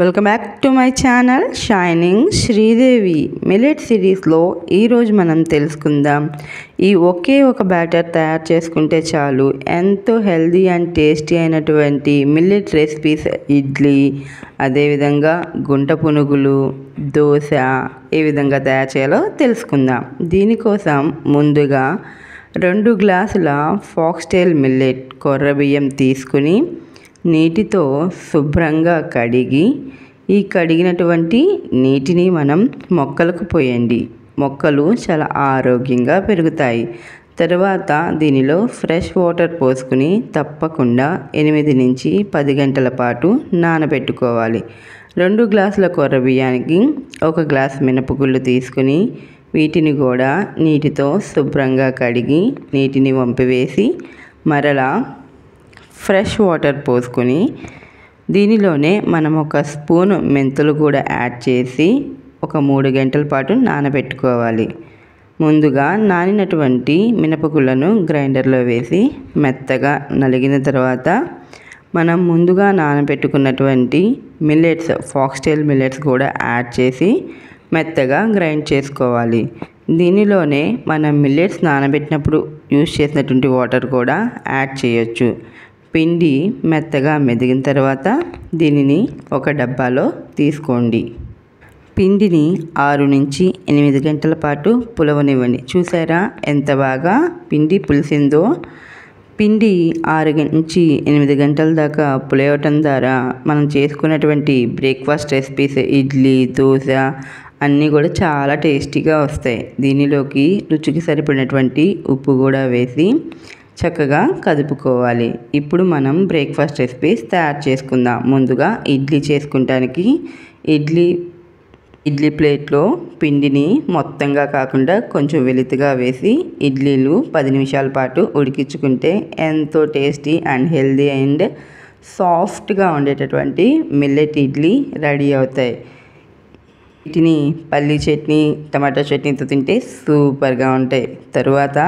Welcome back to my channel shining Sridevi. Millet సిరీస్లో ఈరోజు మనం తెలుసుకుందాం. ఈ ఒకే ఒక బ్యాటర్ తయారు చేసుకుంటే చాలు ఎంతో హెల్దీ అండ్ టేస్టీ అయినటువంటి మిల్లెట్ రెసిపీస్ ఇడ్లీ, అదేవిధంగా గుంట పునుగులు, దోశ ఏ విధంగా తయారు చేయాలో తెలుసుకుందాం. దీనికోసం ముందుగా 2 గ్లాసుల ఫాక్స్టైల్ మిల్లెట్ కొర్ర బియ్యం తీసుకుని నీటితో శుభ్రంగా కడిగి ఈ కడిగినటువంటి నీటిని మనం మొక్కలకు పోయండి. మొక్కలు చాలా ఆరోగ్యంగా పెరుగుతాయి. తర్వాత దీనిలో ఫ్రెష్ వాటర్ పోసుకుని తప్పకుండా 8 నుంచి 10 గంటల పాటు నానబెట్టుకోవాలి. 2 గ్లాసుల కొర్ర బియ్యానికి 1 గ్లాస్ మినపగుళ్ళు తీసుకుని వీటిని కూడా నీటితో శుభ్రంగా కడిగి నీటిని వంపివేసి మరలా ఫ్రెష్ వాటర్ పోసుకొని దీనిలోనే మనం 1 స్పూన్ మెంతులు కూడా యాడ్ చేసి ఒక 3 గంటల పాటు నానబెట్టుకోవాలి. ముందుగా నానినటువంటి మినపగుళ్ళను గ్రైండర్లో వేసి మెత్తగా నలిగిన తర్వాత మనం ముందుగా నానబెట్టుకున్నటువంటి మిల్లెట్స్, ఫాక్స్టైల్ మిల్లెట్స్ కూడా యాడ్ చేసి మెత్తగా గ్రైండ్ చేసుకోవాలి. దీనిలోనే మనం మిల్లెట్స్ నానబెట్టినప్పుడు యూజ్ చేసినటువంటి వాటర్ కూడా యాడ్ చేయొచ్చు. పిండి మెత్తగా మెదిగిన తర్వాత దీనిని ఒక డబ్బాలో తీసుకోండి. పిండిని 6 నుంచి 8 గంటల పాటు పులవనివ్వండి. చూసారా ఎంత బాగా పిండి పులిసిందో. పిండి 6 నుంచి 8 గంటల దాకా పులియటం ద్వారా మనం చేసుకున్నటువంటి బ్రేక్ఫాస్ట్ రెసిపీస్ ఇడ్లీ, దోశ అన్నీ కూడా చాలా టేస్టీగా వస్తాయి. దీనిలోకి రుచికి సరిపడినటువంటి ఉప్పు కూడా వేసి చక్కగా కదుపుకోవాలి. ఇప్పుడు మనం బ్రేక్ఫాస్ట్ రెసిపీస్ తయారు చేసుకుందాం. ముందుగా ఇడ్లీ చేసుకుంటానికి ఇడ్లీ ప్లేట్లో పిండిని మొత్తంగా కాకుండా కొంచెం వెలితిగా వేసి ఇడ్లీలు 10 నిమిషాల పాటు ఉడికించుకుంటే ఎంతో టేస్టీ అండ్ హెల్దీ అండ్ సాఫ్ట్గా ఉండేటటువంటి మిల్లెట్ ఇడ్లీ రెడీ అవుతాయి. వీటిని పల్లీ చట్నీ, టమాటో చట్నీతో తింటే సూపర్గా ఉంటాయి. తరువాత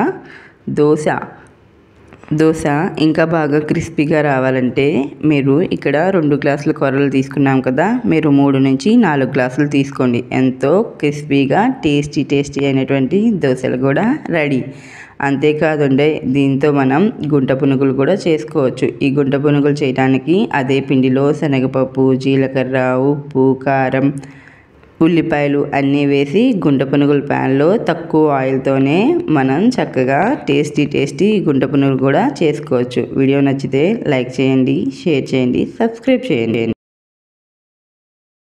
దోశ ఇంకా బాగా క్రిస్పీగా రావాలంటే మీరు ఇక్కడ 2 గ్లాసుల కొర్రలు తీసుకున్నాం కదా, మీరు 3 నుంచి 4 గ్లాసులు తీసుకోండి. ఎంతో క్రిస్పీగా టేస్టీ అయినటువంటి దోశలు కూడా రెడీ. అంతేకాదండి, దీంతో మనం గుంట పునుగులు కూడా చేసుకోవచ్చు. ఈ గుంట పునుగులు చేయడానికి అదే పిండిలో శనగపప్పు, జీలకర్ర, ఉప్పు, కారం, ఉల్లిపాయలు అన్నీ వేసి గుంట పునుగుల ప్యాన్లో తక్కువ ఆయిల్తోనే మనం చక్కగా టేస్టీ గుంట పునుగులు కూడా చేసుకోవచ్చు. వీడియో నచ్చితే లైక్ చేయండి, షేర్ చేయండి, సబ్స్క్రైబ్ చేయండి.